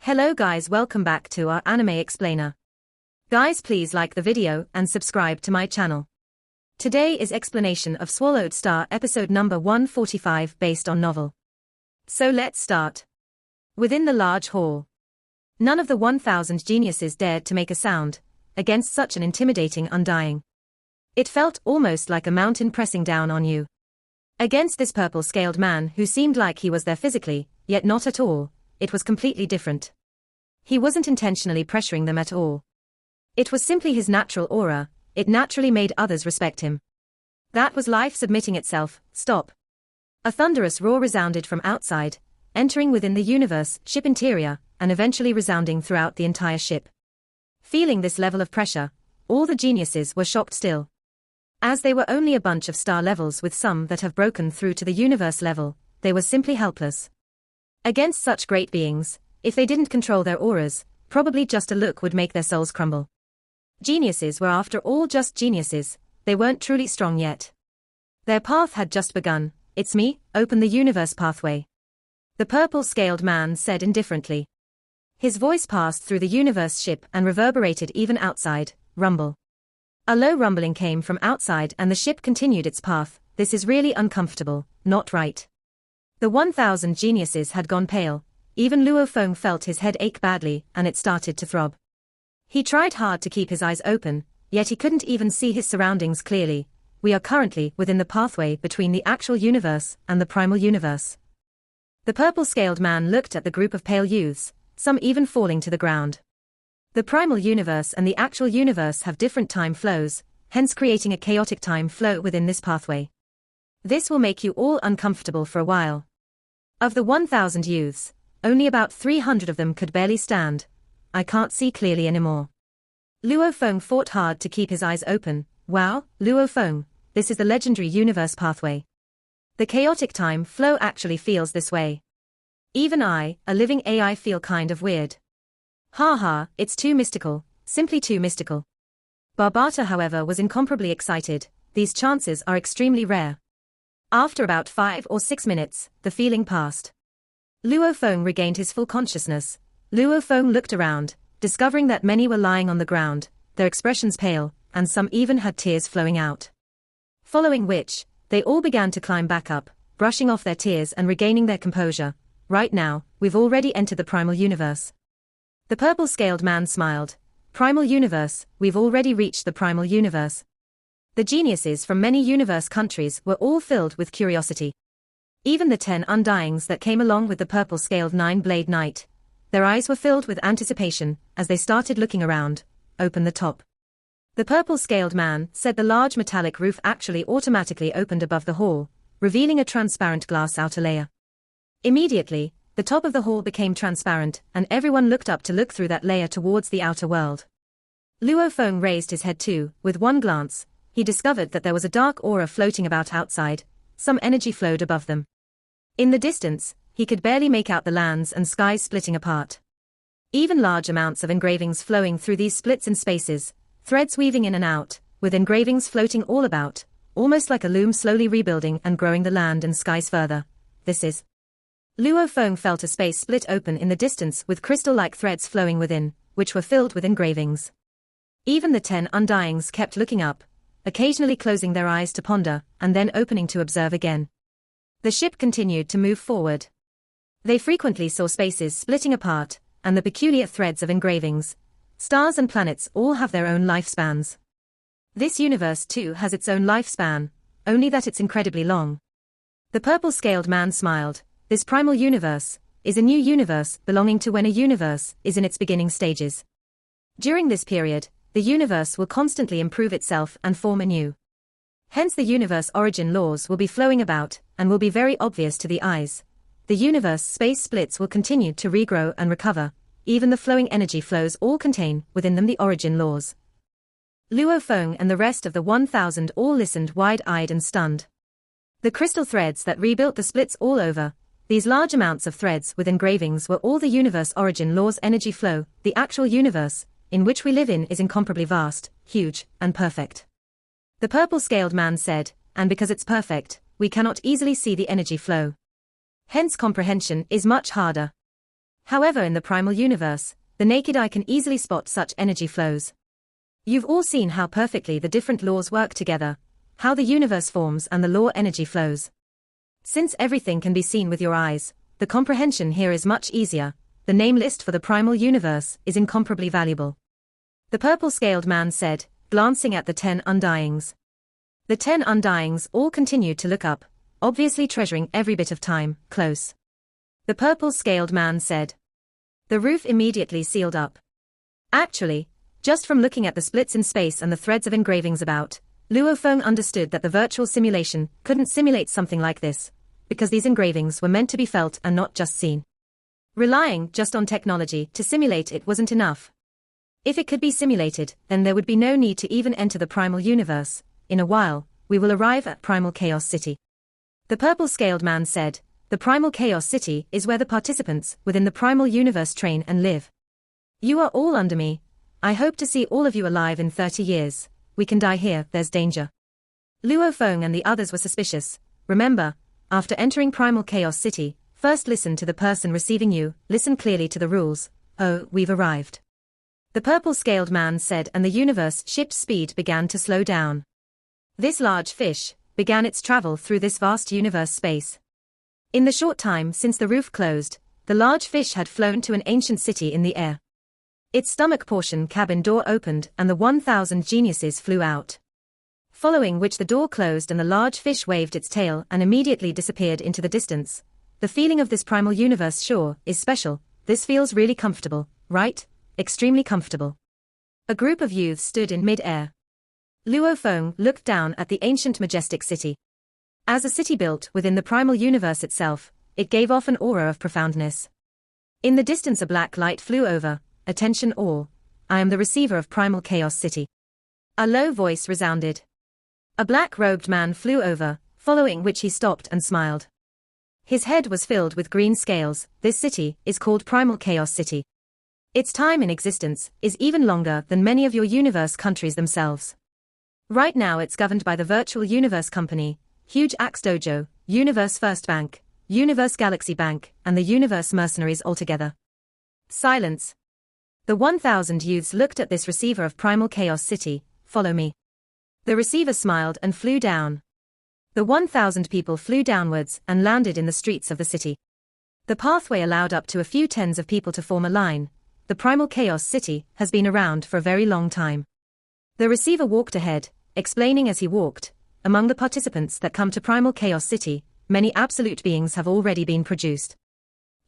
Hello guys, welcome back to our anime explainer. Guys, please like the video and subscribe to my channel. Today is explanation of Swallowed Star episode number 145 based on novel. So let's start. Within the large hall, none of the 1,000 geniuses dared to make a sound against such an intimidating undying. It felt almost like a mountain pressing down on you. Against this purple-scaled man who seemed like he was there physically, yet not at all, it was completely different. He wasn't intentionally pressuring them at all. It was simply his natural aura, it naturally made others respect him. That was life submitting itself. Stop. A thunderous roar resounded from outside, entering within the universe ship interior, and eventually resounding throughout the entire ship. Feeling this level of pressure, all the geniuses were shocked still. As they were only a bunch of star levels with some that have broken through to the universe level, they were simply helpless. Against such great beings, if they didn't control their auras, probably just a look would make their souls crumble. Geniuses were after all just geniuses, they weren't truly strong yet. Their path had just begun. It's me, open the universe pathway. The purple-scaled man said indifferently. His voice passed through the universe ship and reverberated even outside. Rumble. A low rumbling came from outside and the ship continued its path. This is really uncomfortable, not right. The 1,000 geniuses had gone pale. Even Luo Feng felt his head ache badly, and it started to throb. He tried hard to keep his eyes open, yet he couldn't even see his surroundings clearly. We are currently within the pathway between the actual universe and the primal universe. The purple-scaled man looked at the group of pale youths, some even falling to the ground. The primal universe and the actual universe have different time flows, hence creating a chaotic time flow within this pathway. This will make you all uncomfortable for a while. Of the 1,000 youths, only about 300 of them could barely stand. I can't see clearly anymore. Luo Feng fought hard to keep his eyes open. Wow, Luo Feng, this is the legendary universe pathway. The chaotic time flow actually feels this way. Even I, a living AI, feel kind of weird. Haha, it's too mystical, simply too mystical. Barbata, however, was incomparably excited. These chances are extremely rare. After about 5 or 6 minutes, the feeling passed. Luo Feng regained his full consciousness. Luo Feng looked around, discovering that many were lying on the ground, their expressions pale, and some even had tears flowing out. Following which, they all began to climb back up, brushing off their tears and regaining their composure. Right now, we've already entered the primal universe. The purple-scaled man smiled. Primal universe, we've already reached the primal universe. The geniuses from many universe countries were all filled with curiosity. Even the 10 undyings that came along with the purple-scaled 9-blade knight. Their eyes were filled with anticipation as they started looking around. Open the top. The purple-scaled man said the large metallic roof actually automatically opened above the hall, revealing a transparent glass outer layer. Immediately, the top of the hall became transparent and everyone looked up to look through that layer towards the outer world. Luo Feng raised his head too. With one glance, he discovered that there was a dark aura floating about outside. Some energy flowed above them. In the distance, he could barely make out the lands and skies splitting apart. Even large amounts of engravings flowing through these splits in spaces, threads weaving in and out, with engravings floating all about, almost like a loom slowly rebuilding and growing the land and skies further. This is... Luo Feng felt a space split open in the distance with crystal-like threads flowing within, which were filled with engravings. Even the 10 undyings kept looking up, occasionally closing their eyes to ponder, and then opening to observe again. The ship continued to move forward. They frequently saw spaces splitting apart, and the peculiar threads of engravings. Stars and planets all have their own lifespans. This universe too has its own lifespan, only that it's incredibly long. The purple-scaled man smiled. This primal universe is a new universe belonging to when a universe is in its beginning stages. During this period, the universe will constantly improve itself and form anew. Hence the universe origin laws will be flowing about, and will be very obvious to the eyes. The universe space splits will continue to regrow and recover, even the flowing energy flows all contain within them the origin laws. Luo Feng and the rest of the 1,000 all listened wide-eyed and stunned. The crystal threads that rebuilt the splits all over, these large amounts of threads with engravings were all the universe origin laws energy flow. The actual universe, in which we live in, is incomparably vast, huge, and perfect. The purple-scaled man said, and because it's perfect, we cannot easily see the energy flow. Hence comprehension is much harder. However, in the primal universe, the naked eye can easily spot such energy flows. You've all seen how perfectly the different laws work together, how the universe forms and the law energy flows. Since everything can be seen with your eyes, the comprehension here is much easier. The name list for the primal universe is incomparably valuable. The purple-scaled man said, glancing at the 10 undyings. The 10 undyings all continued to look up, obviously treasuring every bit of time, close. The purple-scaled man said. The roof immediately sealed up. Actually, just from looking at the splits in space and the threads of engravings about, Luo Feng understood that the virtual simulation couldn't simulate something like this, because these engravings were meant to be felt and not just seen. Relying just on technology to simulate it wasn't enough. If it could be simulated, then there would be no need to even enter the primal universe. In a while, we will arrive at Primal Chaos City. The purple-scaled man said, the Primal Chaos City is where the participants within the primal universe train and live. You are all under me. I hope to see all of you alive in 30 years. We can die here, there's danger. Luo Feng and the others were suspicious. Remember, after entering Primal Chaos City, first listen to the person receiving you, listen clearly to the rules. Oh, we've arrived. The purple-scaled man said, and the universe ship's speed began to slow down. This large fish began its travel through this vast universe space. In the short time since the roof closed, the large fish had flown to an ancient city in the air. Its stomach portion cabin door opened and the 1,000 geniuses flew out. Following which the door closed and the large fish waved its tail and immediately disappeared into the distance. The feeling of this primal universe sure is special. This feels really comfortable, right? Extremely comfortable. A group of youths stood in mid-air. Luo Feng looked down at the ancient majestic city. As a city built within the primal universe itself, it gave off an aura of profoundness. In the distance a black light flew over. Attention all. I am the receiver of Primal Chaos City. A low voice resounded. A black-robed man flew over, following which he stopped and smiled. His head was filled with green scales. This city is called Primal Chaos City. Its time in existence is even longer than many of your universe countries themselves. Right now it's governed by the Virtual Universe Company, Huge Axe Dojo, Universe First Bank, Universe Galaxy Bank, and the Universe Mercenaries altogether. Silence. The 1,000 youths looked at this receiver of Primal Chaos City. Follow me. The receiver smiled and flew down. The 1,000 people flew downwards and landed in the streets of the city. The pathway allowed up to a few tens of people to form a line. The Primal Chaos City has been around for a very long time. The receiver walked ahead, explaining as he walked. Among the participants that come to Primal Chaos City, many absolute beings have already been produced.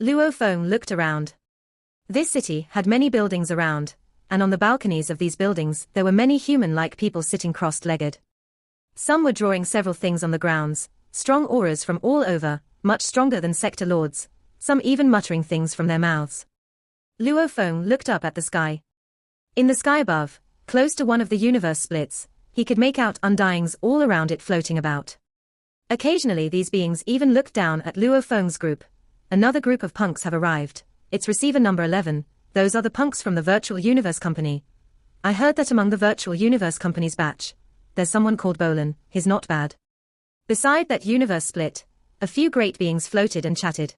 Luo Feng looked around. This city had many buildings around, and on the balconies of these buildings there were many human-like people sitting crossed-legged. Some were drawing several things on the grounds, strong auras from all over, much stronger than sector lords, some even muttering things from their mouths. Luo Feng looked up at the sky. In the sky above, close to one of the universe splits, he could make out undyings all around it floating about. Occasionally these beings even looked down at Luo Feng's group. Another group of punks have arrived. It's receiver number 11, those are the punks from the Virtual Universe Company. I heard that among the Virtual Universe Company's batch, there's someone called Bolin, he's not bad. Beside that universe split, a few great beings floated and chatted.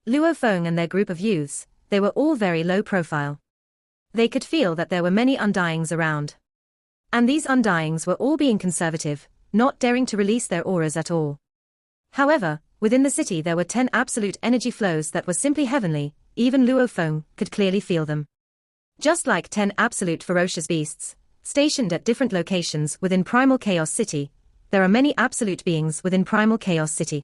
Luo Feng and their group of youths, they were all very low profile. They could feel that there were many undyings around. And these undyings were all being conservative, not daring to release their auras at all. However, within the city there were 10 absolute energy flows that were simply heavenly, even Luo Feng could clearly feel them. Just like 10 absolute ferocious beasts, stationed at different locations within Primal Chaos City, there are many absolute beings within Primal Chaos City.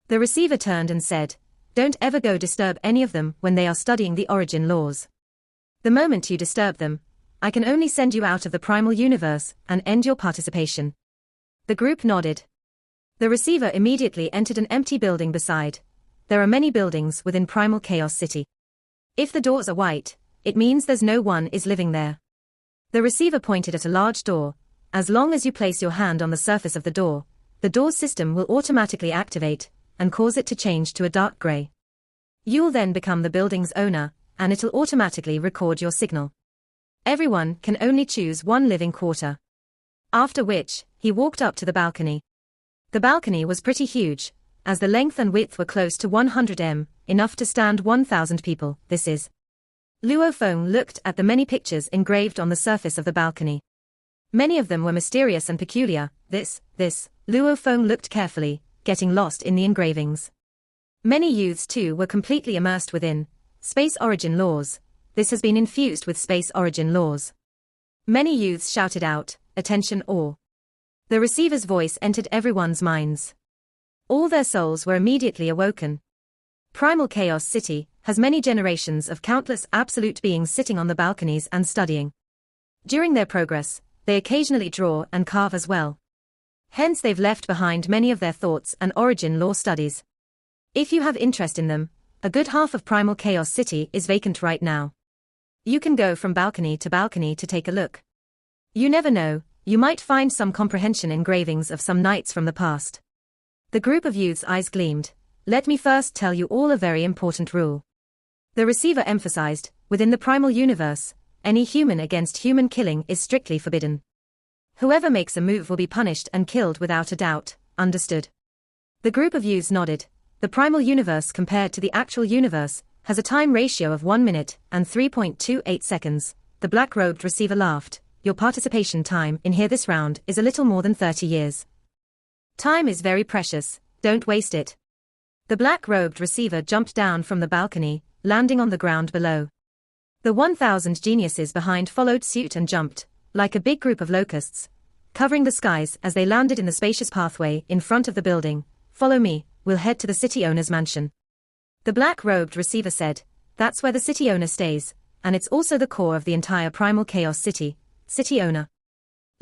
The receiver turned and said, don't ever go disturb any of them when they are studying the origin laws. The moment you disturb them, I can only send you out of the primal universe and end your participation. The group nodded. The receiver immediately entered an empty building beside. There are many buildings within Primal Chaos City. If the doors are white, it means there's no one is living there. The receiver pointed at a large door. As long as you place your hand on the surface of the door's system will automatically activate and cause it to change to a dark gray. You'll then become the building's owner, and it'll automatically record your signal. Everyone can only choose one living quarter. After which, he walked up to the balcony. The balcony was pretty huge. as the length and width were close to 100 m, enough to stand 1,000 people. This is. Luo Feng looked at the many pictures engraved on the surface of the balcony. Many of them were mysterious and peculiar. This. Luo Feng looked carefully, getting lost in the engravings. Many youths too were completely immersed within space origin laws. This has been infused with space origin laws. Many youths shouted out, "Attention all." The receiver's voice entered everyone's minds. All their souls were immediately awoken. Primal Chaos City has many generations of countless absolute beings sitting on the balconies and studying. During their progress, they occasionally draw and carve as well. Hence they've left behind many of their thoughts and origin law studies. If you have interest in them, a good half of Primal Chaos City is vacant right now. You can go from balcony to take a look. You never know, you might find some comprehension engravings of some knights from the past. The group of youths' eyes gleamed. Let me first tell you all a very important rule. The receiver emphasized, within the primal universe, any human against human killing is strictly forbidden. Whoever makes a move will be punished and killed without a doubt. Understood? The group of youths nodded. The primal universe compared to the actual universe has a time ratio of 1 minute and 3.28 seconds. The black-robed receiver laughed. Your participation time in here this round is a little more than 30 years. Time is very precious, don't waste it. The black-robed receiver jumped down from the balcony, landing on the ground below. The 1,000 geniuses behind followed suit and jumped, like a big group of locusts, covering the skies as they landed in the spacious pathway in front of the building. Follow me, we'll head to the city owner's mansion. The black-robed receiver said, that's where the city owner stays, and it's also the core of the entire Primal Chaos City. City owner.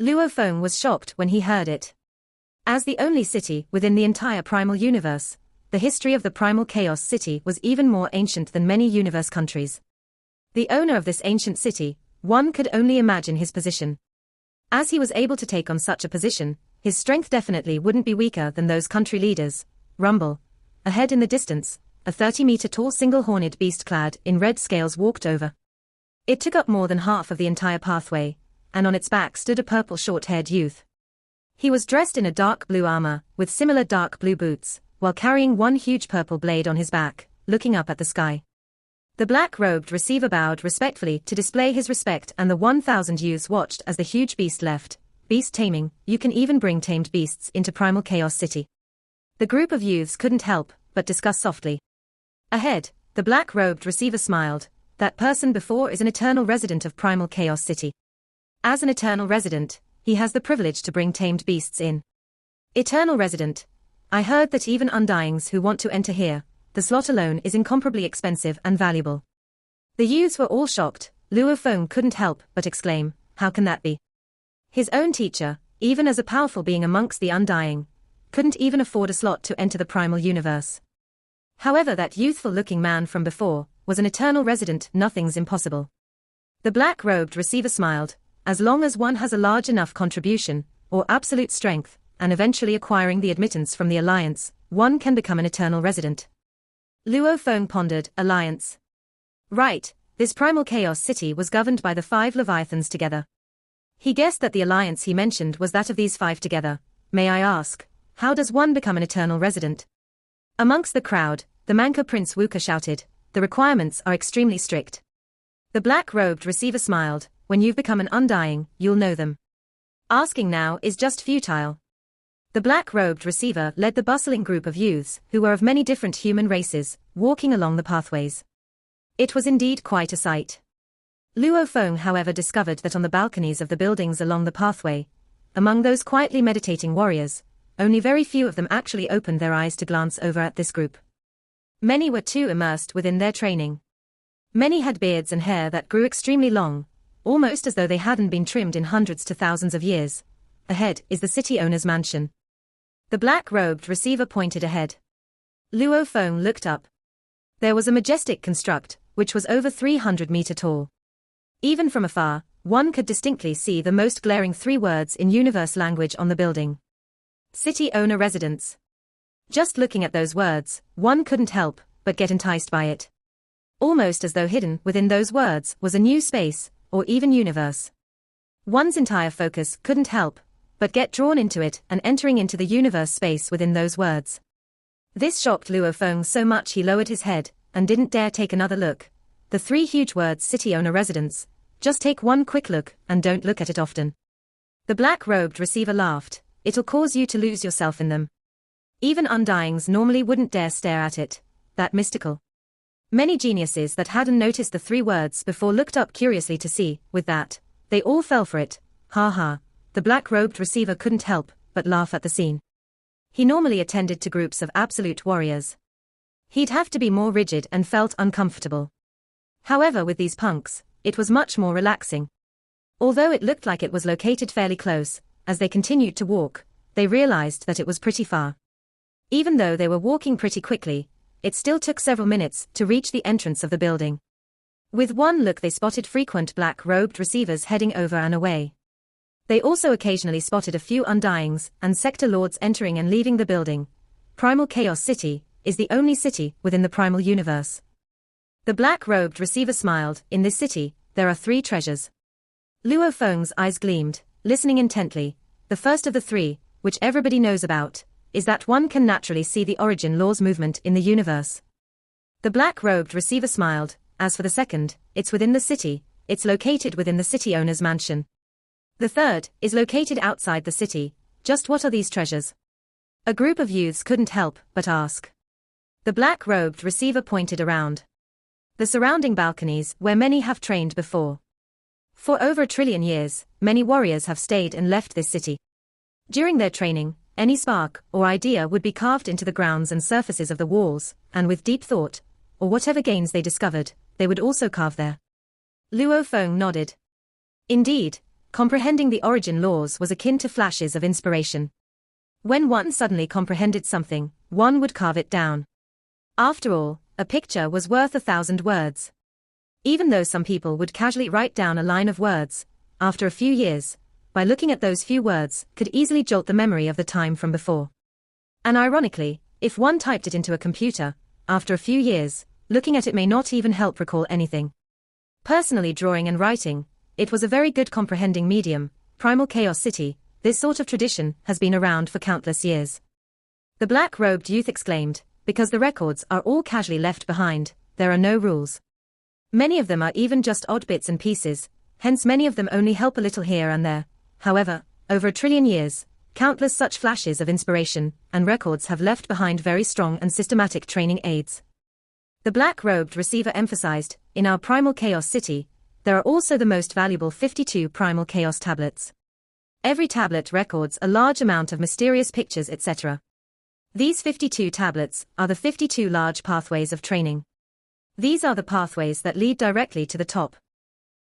Luo Feng was shocked when he heard it. As the only city within the entire primal universe, the history of the Primal Chaos City was even more ancient than many universe countries. The owner of this ancient city, one could only imagine his position. As he was able to take on such a position, his strength definitely wouldn't be weaker than those country leaders. Rumble. Ahead in the distance, a 30-meter-tall single-horned beast clad in red scales walked over. It took up more than half of the entire pathway, and on its back stood a purple short-haired youth. He was dressed in a dark blue armor, with similar dark blue boots, while carrying one huge purple blade on his back, looking up at the sky. The black-robed receiver bowed respectfully to display his respect, and the 1,000 youths watched as the huge beast left. Beast taming, you can even bring tamed beasts into Primal Chaos City. The group of youths couldn't help but discuss softly. Ahead, the black-robed receiver smiled. That person before is an eternal resident of Primal Chaos City. As an eternal resident, he has the privilege to bring tamed beasts in. Eternal resident. I heard that even undyings who want to enter here, the slot alone is incomparably expensive and valuable. The youths were all shocked. Luo Feng couldn't help but exclaim, how can that be? His own teacher, even as a powerful being amongst the undying, couldn't even afford a slot to enter the primal universe. However, that youthful-looking man from before was an eternal resident. Nothing's impossible. The black-robed receiver smiled. As long as one has a large enough contribution, or absolute strength, and eventually acquiring the admittance from the Alliance, one can become an eternal resident. Luo Feng pondered. Alliance. Right, this Primal Chaos City was governed by the 5 Leviathans together. He guessed that the alliance he mentioned was that of these 5 together. May I ask, how does one become an eternal resident? Amongst the crowd, the Manco Prince Wuka shouted, the requirements are extremely strict. The black-robed receiver smiled. When you've become an undying, you'll know them. Asking now is just futile. The black-robed receiver led the bustling group of youths, who were of many different human races, walking along the pathways. It was indeed quite a sight. Luo Feng, however, discovered that on the balconies of the buildings along the pathway, among those quietly meditating warriors, only very few of them actually opened their eyes to glance over at this group. Many were too immersed within their training. Many had beards and hair that grew extremely long, almost as though they hadn't been trimmed in hundreds to thousands of years. Ahead is the city owner's mansion. The black-robed receiver pointed ahead. Luo Feng looked up. There was a majestic construct, which was over 300 meters tall. Even from afar, one could distinctly see the most glaring 3 words in universe language on the building. City owner residence. Just looking at those words, one couldn't help but get enticed by it. Almost as though hidden within those words was a new space, or even universe. One's entire focus couldn't help but get drawn into it and entering into the universe space within those words. This shocked Luo Feng so much he lowered his head and didn't dare take another look. The 3 huge words city owner residence. Just take one quick look and don't look at it often. The black-robed receiver laughed. It'll cause you to lose yourself in them. Even undyings normally wouldn't dare stare at it. That mystical. Many geniuses that hadn't noticed the 3 words before looked up curiously to see. With that, they all fell for it. Ha ha. The black-robed receiver couldn't help but laugh at the scene. He normally attended to groups of absolute warriors. He'd have to be more rigid and felt uncomfortable. However, with these punks, it was much more relaxing. Although it looked like it was located fairly close, as they continued to walk, they realized that it was pretty far. Even though they were walking pretty quickly, it still took several minutes to reach the entrance of the building. With one look they spotted frequent black-robed receivers heading over and away. They also occasionally spotted a few undyings and sector lords entering and leaving the building. Primal Chaos City is the only city within the primal universe. The black-robed receiver smiled. In this city, there are 3 treasures. Luo Feng's eyes gleamed, listening intently. The first of the 3, which everybody knows about, is that one can naturally see the origin law's movement in the universe. The black-robed receiver smiled. As for the second, it's within the city. It's located within the city owner's mansion. The third is located outside the city. Just what are these treasures? A group of youths couldn't help but ask. The black-robed receiver pointed around the surrounding balconies where many have trained before. For over 1 trillion years, many warriors have stayed and left this city. During their training, any spark or idea would be carved into the grounds and surfaces of the walls, and with deep thought, or whatever gains they discovered, they would also carve there. Luo Feng nodded. Indeed, comprehending the origin laws was akin to flashes of inspiration. When one suddenly comprehended something, one would carve it down. After all, a picture was worth 1,000 words. Even though some people would casually write down a line of words, after a few years, by looking at those few words, could easily jolt the memory of the time from before. And ironically, if one typed it into a computer, after a few years, looking at it may not even help recall anything. Personally, drawing and writing, it was a very good comprehending medium. Primal Chaos City, this sort of tradition has been around for countless years. The black-robed youth exclaimed, because the records are all casually left behind, there are no rules. Many of them are even just odd bits and pieces, hence many of them only help a little here and there. However, over 1 trillion years, countless such flashes of inspiration and records have left behind very strong and systematic training aids. The black-robed receiver emphasized, in our Primal Chaos City, there are also the most valuable 52 Primal Chaos tablets. Every tablet records a large amount of mysterious pictures, etc. These 52 tablets are the 52 large pathways of training. These are the pathways that lead directly to the top.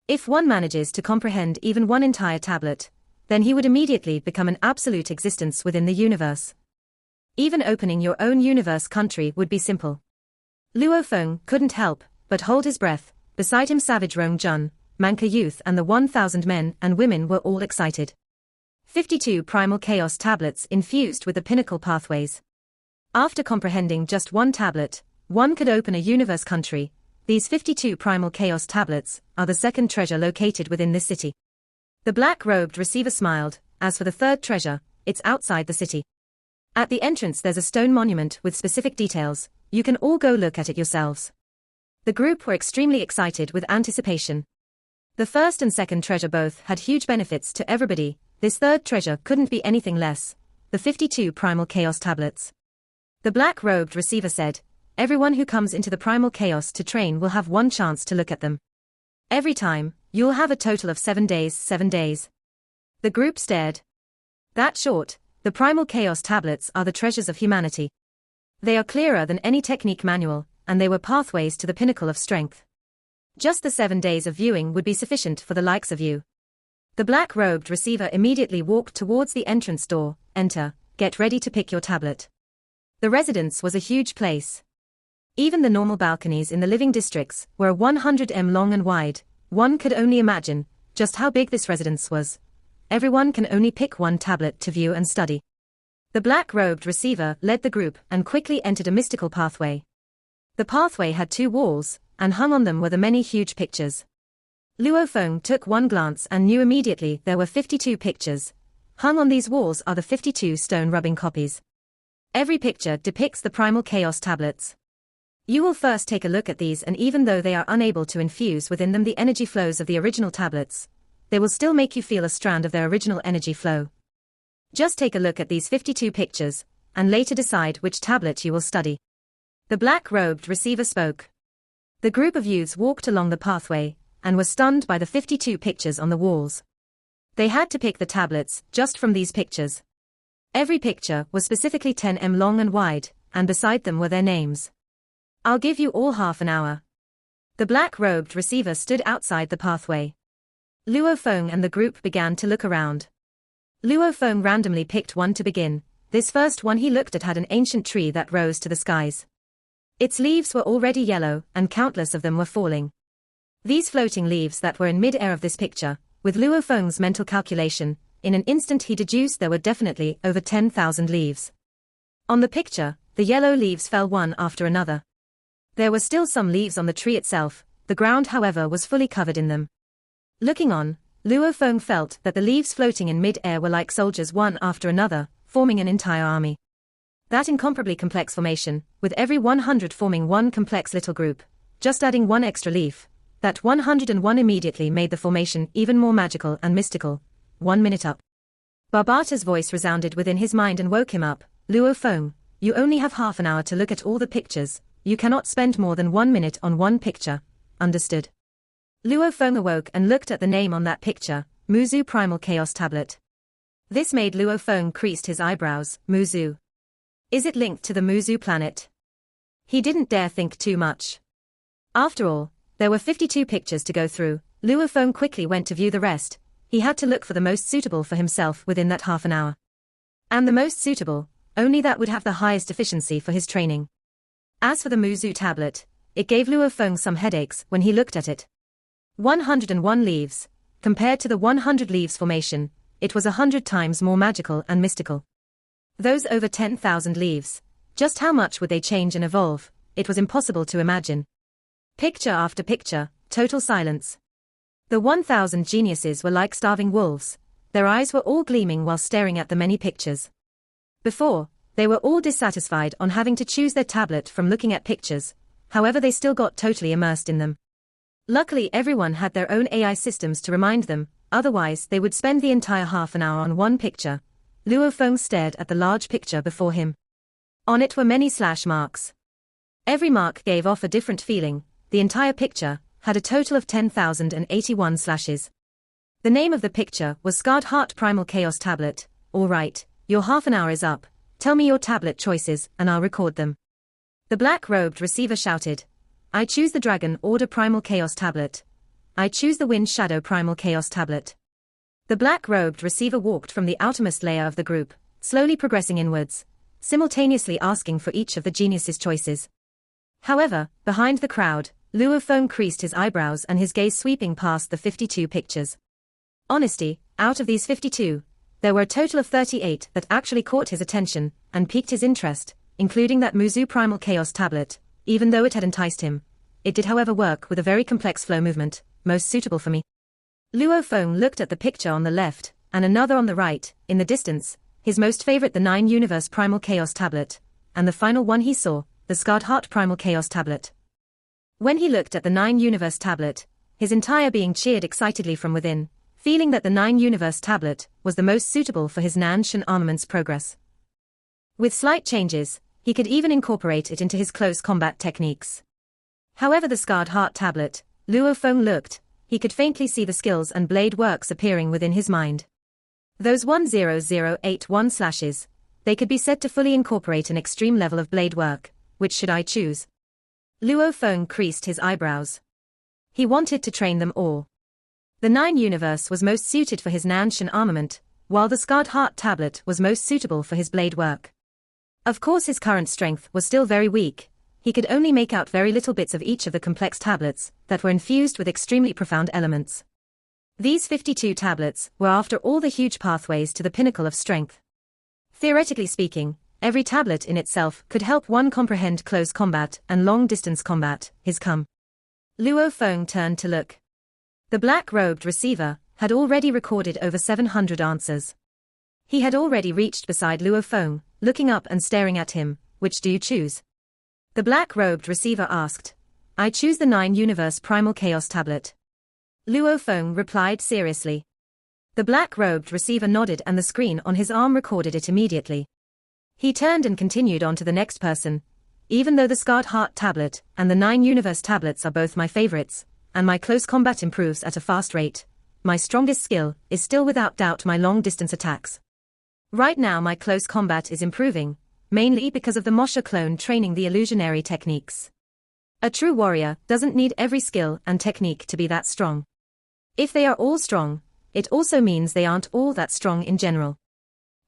If one manages to comprehend even one entire tablet, then he would immediately become an absolute existence within the universe. Even opening your own universe country would be simple. Luo Feng couldn't help but hold his breath. Beside him, Savage Rong Jun, Manca Youth and the 1,000 men and women were all excited. 52 Primal Chaos tablets infused with the pinnacle pathways. After comprehending just one tablet, one could open a universe country. These 52 Primal Chaos tablets are the second treasure located within this city. The black-robed receiver smiled. As for the third treasure, it's outside the city. At the entrance there's a stone monument with specific details. You can all go look at it yourselves. The group were extremely excited with anticipation. The first and second treasure both had huge benefits to everybody. This third treasure couldn't be anything less. The 52 Primal Chaos tablets. The black-robed receiver said, everyone who comes into the Primal Chaos to train will have one chance to look at them. Every time, you'll have a total of 7 days. 7 days. The group stared. That short, the Primal Chaos tablets are the treasures of humanity. They are clearer than any technique manual, and they were pathways to the pinnacle of strength. Just the 7 days of viewing would be sufficient for the likes of you. The black-robed receiver immediately walked towards the entrance door. Enter, get ready to pick your tablet. The residence was a huge place. Even the normal balconies in the living districts were 100 m long and wide. One could only imagine just how big this residence was. Everyone can only pick one tablet to view and study. The black-robed receiver led the group and quickly entered a mystical pathway. The pathway had 2 walls, and hung on them were the many huge pictures. Luo Feng took one glance and knew immediately there were 52 pictures. Hung on these walls are the 52 stone rubbing copies. Every picture depicts the primal chaos tablets. You will first take a look at these, and even though they are unable to infuse within them the energy flows of the original tablets, they will still make you feel a strand of their original energy flow. Just take a look at these 52 pictures, and later decide which tablet you will study. The black-robed receiver spoke. The group of youths walked along the pathway, and were stunned by the 52 pictures on the walls. They had to pick the tablets just from these pictures. Every picture was specifically 10 long and wide, and beside them were their names. I'll give you all half an hour. The black-robed receiver stood outside the pathway. Luo Feng and the group began to look around. Luo Feng randomly picked one to begin. This first one he looked at had an ancient tree that rose to the skies. Its leaves were already yellow, and countless of them were falling. These floating leaves that were in mid-air of this picture, with Luo Feng's mental calculation, in an instant he deduced there were definitely over 10,000 leaves. On the picture, the yellow leaves fell one after another. There were still some leaves on the tree itself, the ground however was fully covered in them. Looking on, Luo Feng felt that the leaves floating in mid-air were like soldiers one after another, forming an entire army. That incomparably complex formation, with every 100 forming one complex little group, just adding one extra leaf, that 101 immediately made the formation even more magical and mystical. 1 minute up. Barbata's voice resounded within his mind and woke him up. Luo Feng, you only have half an hour to look at all the pictures, you cannot spend more than 1 minute on one picture. Understood? Luo Feng awoke and looked at the name on that picture, Muzu Primal Chaos Tablet. This made Luo Feng creased his eyebrows. Muzu. Is it linked to the Muzu planet? He didn't dare think too much. After all, there were 52 pictures to go through. Luo Feng quickly went to view the rest. He had to look for the most suitable for himself within that half an hour. And the most suitable, only that would have the highest efficiency for his training. As for the Muzu tablet, it gave Luo Feng some headaches when he looked at it. 101 leaves. Compared to the 100 leaves formation, it was 100 times more magical and mystical. Those over 10,000 leaves, just how much would they change and evolve? It was impossible to imagine. Picture after picture, total silence. The 1,000 geniuses were like starving wolves. Their eyes were all gleaming while staring at the many pictures. Before, they were all dissatisfied on having to choose their tablet from looking at pictures, however they still got totally immersed in them. Luckily everyone had their own AI systems to remind them, otherwise they would spend the entire half an hour on one picture. Luo Feng stared at the large picture before him. On it were many slash marks. Every mark gave off a different feeling. The entire picture had a total of 10,081 slashes. The name of the picture was Scarred Heart Primal Chaos Tablet. All right, your half an hour is up. Tell me your tablet choices and I'll record them. The black-robed receiver shouted. I choose the Dragon Order Primal Chaos Tablet. I choose the Wind Shadow Primal Chaos Tablet. The black-robed receiver walked from the outermost layer of the group, slowly progressing inwards, simultaneously asking for each of the geniuses' choices. However, behind the crowd, Luo Feng creased his eyebrows and his gaze sweeping past the 52 pictures. Honesty, out of these 52, there were a total of 38 that actually caught his attention and piqued his interest, including that Muzu Primal Chaos Tablet. Even though it had enticed him, it did however work with a very complex flow movement, most suitable for me. Luo Feng looked at the picture on the left, and another on the right, in the distance, his most favorite the 9 Universe Primal Chaos Tablet, and the final one he saw, the Scarred Heart Primal Chaos Tablet. When he looked at the 9 Universe Tablet, his entire being cheered excitedly from within, feeling that the 9 Universe Tablet was the most suitable for his Nanshan armament's progress. With slight changes, he could even incorporate it into his close combat techniques. However, the Scarred Heart Tablet, Luo Feng looked, he could faintly see the skills and blade works appearing within his mind. Those 10081 slashes, they could be said to fully incorporate an extreme level of blade work. Which should I choose? Luo Feng creased his eyebrows. He wanted to train them all. The 9 Universe was most suited for his Nanshan armament, while the Scarred Heart Tablet was most suitable for his blade work. Of course his current strength was still very weak. He could only make out very little bits of each of the complex tablets that were infused with extremely profound elements. These 52 tablets were after all the huge pathways to the pinnacle of strength. Theoretically speaking, every tablet in itself could help one comprehend close combat and long-distance combat. His come. Luo Feng turned to look. The black-robed receiver had already recorded over 700 answers. He had already reached beside Luo Feng, looking up and staring at him. Which do you choose? The black-robed receiver asked. I choose the 9-universe primal chaos tablet. Luo Feng replied seriously. The black-robed receiver nodded and the screen on his arm recorded it immediately. He turned and continued on to the next person. Even though the Scarred Heart tablet and the 9-universe tablets are both my favorites, and my close combat improves at a fast rate, my strongest skill is still without doubt my long-distance attacks. Right now my close combat is improving, mainly because of the Mosha clone training the illusionary techniques. A true warrior doesn't need every skill and technique to be that strong. If they are all strong, it also means they aren't all that strong in general.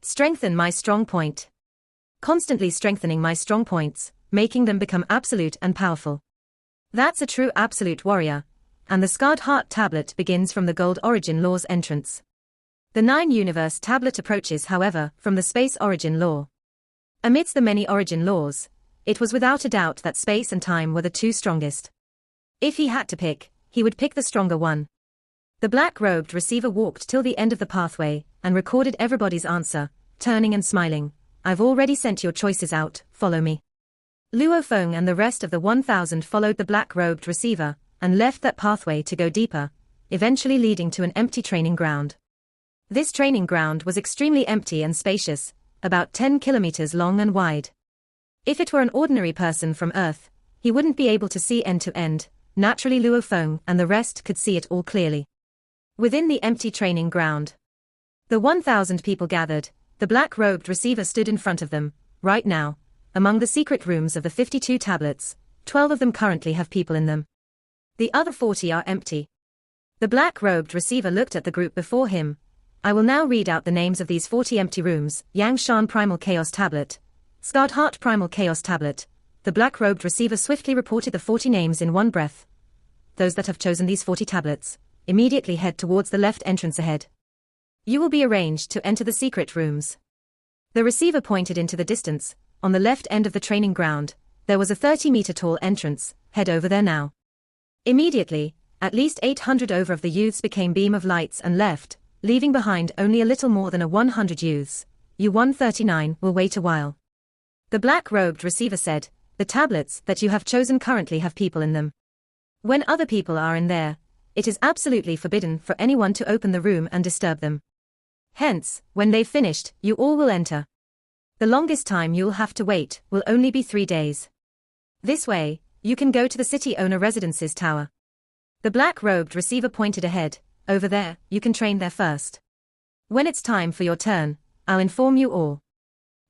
Strengthen my strong point. Constantly strengthening my strong points, making them become absolute and powerful. That's a true absolute warrior, and the Scarred Heart tablet begins from the Gold Origin Law's entrance. The 9-universe tablet approaches, however, from the Space Origin Law. Amidst the many origin laws, it was without a doubt that space and time were the two strongest. If he had to pick, he would pick the stronger one. The black-robed receiver walked till the end of the pathway and recorded everybody's answer, turning and smiling. I've already sent your choices out, follow me. Luo Feng and the rest of the 1,000 followed the black-robed receiver and left that pathway to go deeper, eventually leading to an empty training ground. This training ground was extremely empty and spacious, about 10 kilometers long and wide. If it were an ordinary person from Earth, he wouldn't be able to see end to end. Naturally Luo Feng and the rest could see it all clearly. Within the empty training ground, the 1,000 people gathered. The black-robed receiver stood in front of them. Right now, among the secret rooms of the 52 tablets, 12 of them currently have people in them. The other 40 are empty. The black-robed receiver looked at the group before him. I will now read out the names of these 40 empty rooms. Yangshan Primal Chaos Tablet, Scarred Heart Primal Chaos Tablet. The black-robed receiver swiftly reported the 40 names in one breath. Those that have chosen these 40 tablets immediately head towards the left entrance ahead. You will be arranged to enter the secret rooms. The receiver pointed into the distance. On the left end of the training ground, there was a 30-meter-tall entrance. Head over there now. Immediately, at least 800 over of the youths became beam of lights and left, leaving behind only a little more than 100 youths. You 139 will wait a while. The black-robed receiver said, the tablets that you have chosen currently have people in them. When other people are in there, it is absolutely forbidden for anyone to open the room and disturb them. Hence, when they've finished, you all will enter. The longest time you'll have to wait will only be 3 days. This way, you can go to the city owner residence's tower. The black-robed receiver pointed ahead. Over there, you can train there first. When it's time for your turn, I'll inform you all.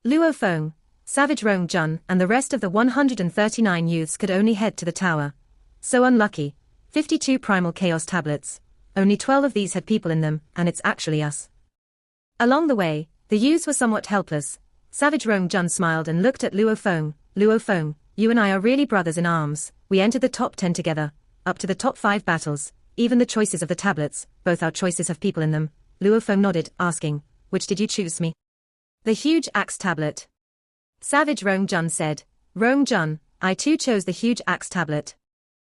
Luo Feng, Savage Rong Jun and the rest of the 139 youths could only head to the tower. So unlucky. 52 primal chaos tablets. Only 12 of these had people in them, and it's actually us. Along the way, the youths were somewhat helpless. Savage Rong Jun smiled and looked at Luo Feng. Luo Feng, you and I are really brothers in arms. We entered the top 10 together, up to the top 5 battles, even the choices of the tablets, both our choices have people in them. Luo Feng nodded, asking, which did you choose me? The huge axe tablet. Savage Rong Jun said, Rong Jun, I too chose the huge axe tablet.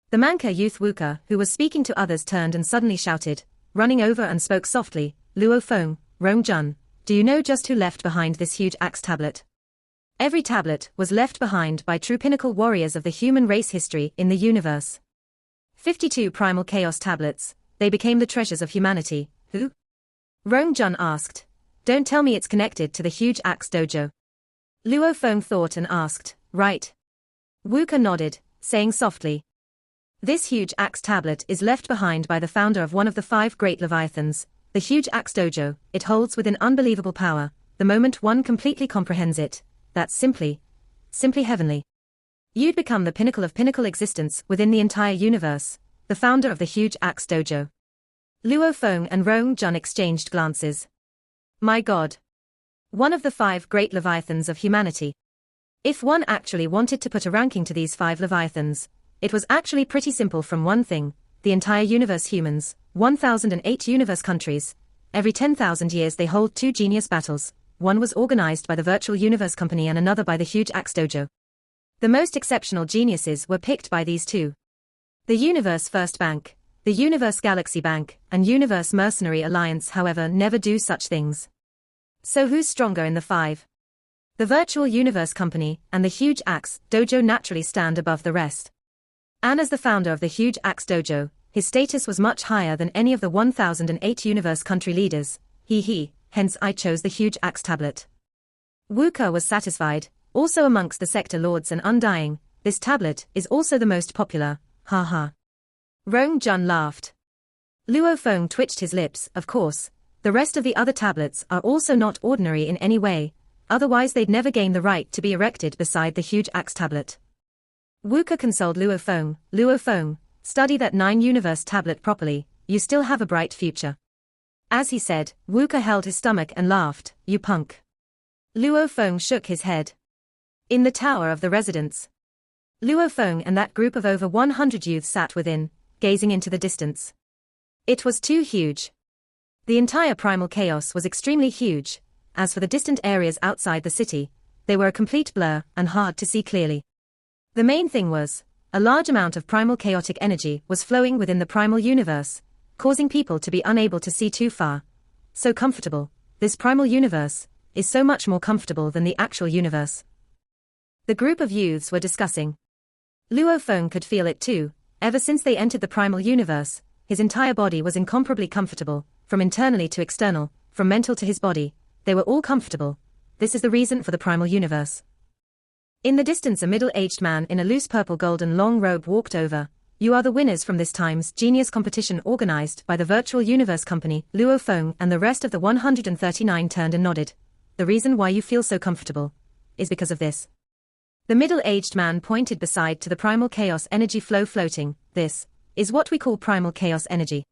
The Manka youth Wuka, who was speaking to others, turned and suddenly shouted, running over and spoke softly, Luo Feng, Rong Jun, do you know just who left behind this huge axe tablet? Every tablet was left behind by true pinnacle warriors of the human race history in the universe. 52 primal chaos tablets, they became the treasures of humanity. Who? Rong Jun asked. Don't tell me it's connected to the huge axe dojo. Luo Feng thought and asked, right? Wuka nodded, saying softly, this huge axe tablet is left behind by the founder of one of the 5 great leviathans, the huge axe dojo. It holds within unbelievable power. The moment one completely comprehends it, that's simply heavenly. You'd become the pinnacle of pinnacle existence within the entire universe, the founder of the huge axe dojo. Luo Feng and Rong Jun exchanged glances. My God. One of the 5 great leviathans of humanity. If one actually wanted to put a ranking to these 5 leviathans, it was actually pretty simple from one thing: the entire universe humans, 1,008 universe countries. Every 10,000 years they hold 2 genius battles. One was organized by the Virtual Universe Company and another by the Huge Axe Dojo. The most exceptional geniuses were picked by these 2. The Universe First Bank, the Universe Galaxy Bank, and Universe Mercenary Alliance, however, never do such things. So who's stronger in the 5? The virtual universe company and the Huge Axe Dojo naturally stand above the rest. And as the founder of the Huge Axe Dojo, his status was much higher than any of the 1008 universe country leaders. Hence I chose the Huge Axe tablet. Wuka was satisfied. Also amongst the sector lords and undying, this tablet is also the most popular, haha. Rong Jun laughed. Luo Feng twitched his lips. Of course, the rest of the other tablets are also not ordinary in any way, otherwise they'd never gain the right to be erected beside the Huge Axe tablet. Wuka consoled Luo Feng. Luo Feng, study that 9-universe tablet properly, you still have a bright future. As he said, Wuka held his stomach and laughed. You punk. Luo Feng shook his head. In the tower of the residence, Luo Feng and that group of over 100 youths sat within, gazing into the distance. It was too huge. The entire primal chaos was extremely huge. As for the distant areas outside the city, they were a complete blur and hard to see clearly. The main thing was, a large amount of primal chaotic energy was flowing within the primal universe, causing people to be unable to see too far. So comfortable, this primal universe is so much more comfortable than the actual universe. The group of youths were discussing. Luo Feng could feel it too. Ever since they entered the primal universe, his entire body was incomparably comfortable, from internally to external, from mental to his body, they were all comfortable. This is the reason for the primal universe. In the distance a middle-aged man in a loose purple golden long robe walked over. You are the winners from this time's genius competition organized by the Virtual Universe Company. Luo Feng and the rest of the 139 turned and nodded. The reason why you feel so comfortable is because of this. The middle-aged man pointed beside to the primal chaos energy flow floating. This is what we call primal chaos energy.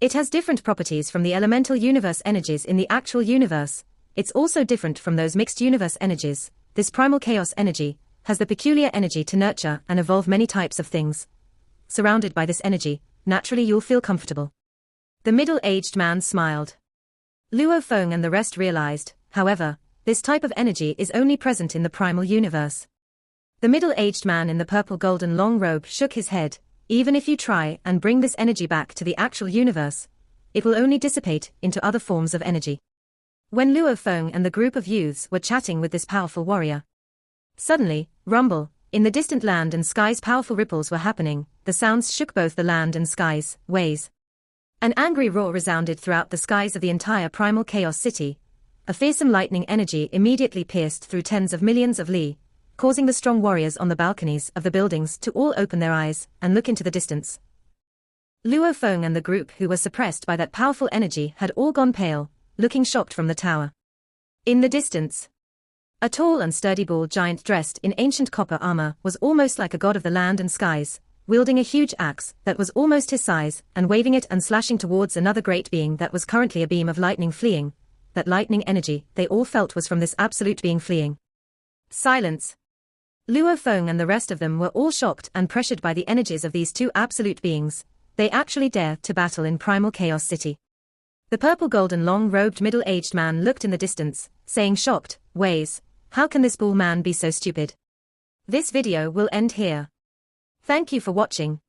It has different properties from the elemental universe energies in the actual universe. It's also different from those mixed universe energies. This primal chaos energy has the peculiar energy to nurture and evolve many types of things. Surrounded by this energy, naturally you'll feel comfortable. The middle-aged man smiled. Luo Feng and the rest realized, however, this type of energy is only present in the primal universe. The middle-aged man in the purple golden long robe shook his head. Even if you try and bring this energy back to the actual universe, it will only dissipate into other forms of energy. When Luo Feng and the group of youths were chatting with this powerful warrior, suddenly, rumble, in the distant land and skies powerful ripples were happening, the sounds shook both the land and skies, ways. An angry roar resounded throughout the skies of the entire primal chaos city. A fearsome lightning energy immediately pierced through tens of millions of li, causing the strong warriors on the balconies of the buildings to all open their eyes and look into the distance. Luo Feng and the group who were suppressed by that powerful energy had all gone pale, looking shocked from the tower. In the distance, a tall and sturdy bull giant dressed in ancient copper armor was almost like a god of the land and skies, wielding a huge axe that was almost his size and waving it and slashing towards another great being that was currently a beam of lightning fleeing. That lightning energy they all felt was from this absolute being fleeing. Silence. Luo Feng and the rest of them were all shocked and pressured by the energies of these two absolute beings. They actually dare to battle in Primal Chaos City. The purple golden long-robed middle-aged man looked in the distance, saying shocked, "Ways, how can this bull man be so stupid?" This video will end here. Thank you for watching.